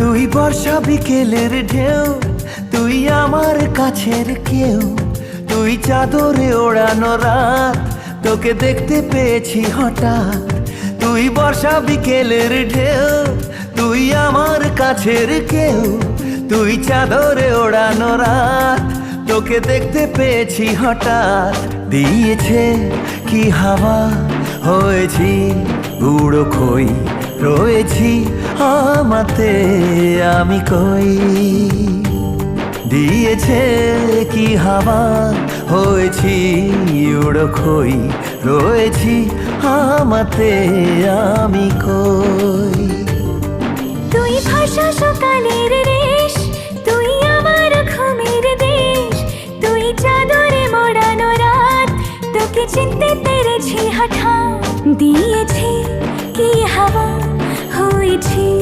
তুই বর্ষা বিকেলের ঢেউ, তুই আমার কাছের কেউ, তুই চাদরে ওড়ানো রাত, তোকে দেখতে পেয়েছি হঠাৎ। তুই বর্ষা বিকেলের ঢেউ, তুই আমার কাছের কেউ, তুই চাদরে ওড়ানো রাত, তোকে দেখতে পেয়েছি হঠাৎ। দিয়েছে কি হাওয়া, হয়েছি উড়ো খই, রয়েছি আমাতে আমি কই। দিয়েছে কি হাওয়া, হয়েছি উড়ো খই, রয়েছি আমাতে আমি কই। তুই ভাষা সকালের রেশ, তুই আমার ঘুমের দেশ, তুই চাদরে মোড়ানো রাত, তোকে চিনতে পেরেছি হঠাৎ।